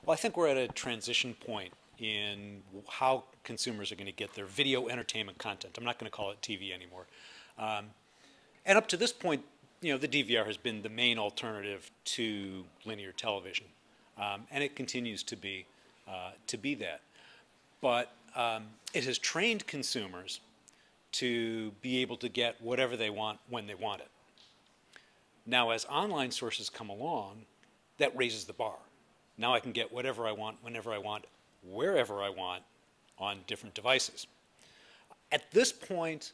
Well, I think we're at a transition point in how consumers are going to get their video entertainment content. I'm not going to call it TV anymore. And up to this point, the DVR has been the main alternative to linear television, and it continues to be that. But it has trained consumers to be able to get whatever they want when they want it. Now, as online sources come along, that raises the bar. Now I can get whatever I want, whenever I want, wherever I want, on different devices. At this point,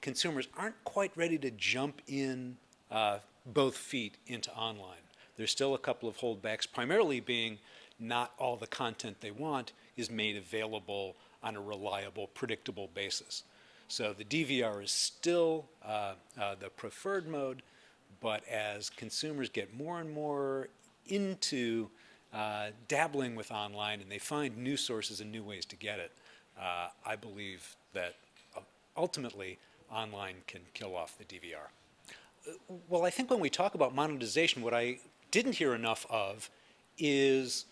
consumers aren't quite ready to jump in both feet into online. There's still a couple of holdbacks, primarily being not all the content they want is made available on a reliable, predictable basis. So the DVR is still the preferred mode, but as consumers get more and more into dabbling with online and they find new sources and new ways to get it, I believe that ultimately online can kill off the DVR. Well, I think when we talk about monetization, what I didn't hear enough of is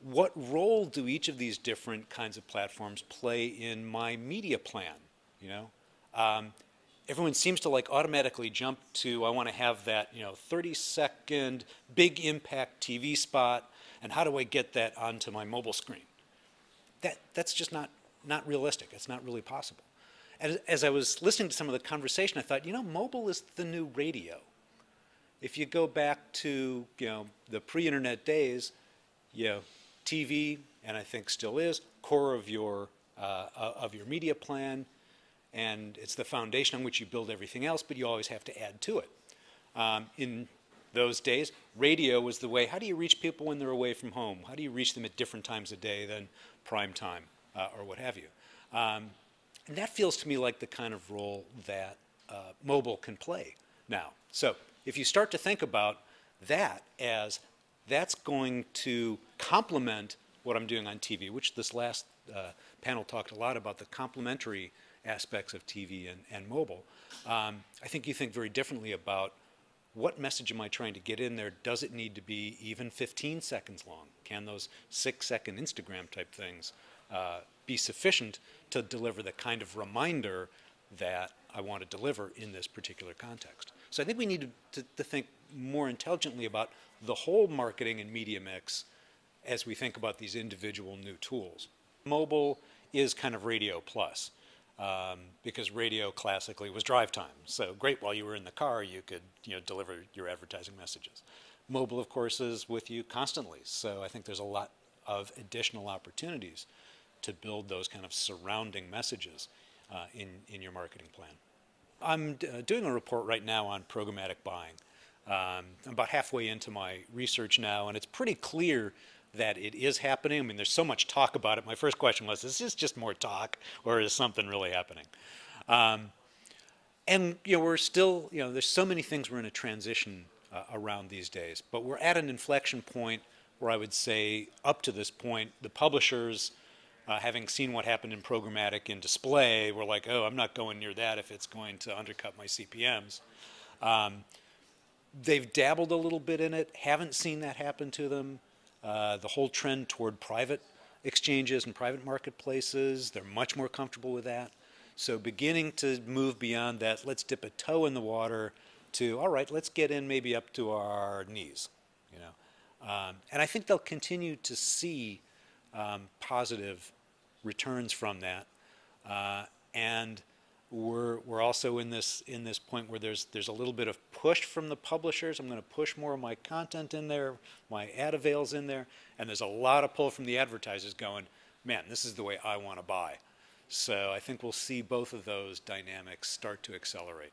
what role do each of these different kinds of platforms play in my media plan? Everyone seems to automatically jump to, I want to have that 30-second big impact TV spot, and how do I get that onto my mobile screen? That's just not realistic. It's not really possible. As I was listening to some of the conversation, I thought, mobile is the new radio. If you go back to the pre-internet days, TV, and I think still is, core of your media plan, and it's the foundation on which you build everything else, but you always have to add to it. In those days, radio was the way, how do you reach people when they're away from home? How do you reach them at different times of day than prime time or what have you? And that feels to me like the kind of role that mobile can play now. So if you start to think about that as that's going to complement what I'm doing on TV, which this last panel talked a lot about the complementary aspects of TV and mobile. I think you think very differently about what message am I trying to get in there? Does it need to be even 15 seconds long? Can those 6-second Instagram type things be sufficient to deliver the kind of reminder that I want to deliver in this particular context? So I think we need to think more intelligently about the whole marketing and media mix as we think about these individual new tools. Mobile is kind of radio plus. Because radio classically was drive time. So great, while you were in the car, you could deliver your advertising messages. Mobile, of course, is with you constantly. So I think there's a lot of additional opportunities to build those kind of surrounding messages in your marketing plan. I'm doing a report right now on programmatic buying. I'm about halfway into my research now, and it's pretty clear that it is happening. I mean, there's so much talk about it. My first question was, is this just more talk, or is something really happening? And we're still, there's so many things we're in a transition around these days, but we're at an inflection point where I would say, up to this point, the publishers, having seen what happened in programmatic and display, were like, oh, I'm not going near that if it's going to undercut my CPMs. They've dabbled a little bit in it, haven't seen that happen to them. The whole trend toward private exchanges and private marketplaces, they're much more comfortable with that. So beginning to move beyond that, let's dip a toe in the water, to, all right, let's get in maybe up to our knees. And I think they'll continue to see positive returns from that. And we're also in this point where there's a little bit of push from the publishers. I'm going to push more of my content in there, my ad avails in there, and there's a lot of pull from the advertisers going, man, this is the way I want to buy. So I think we'll see both of those dynamics start to accelerate.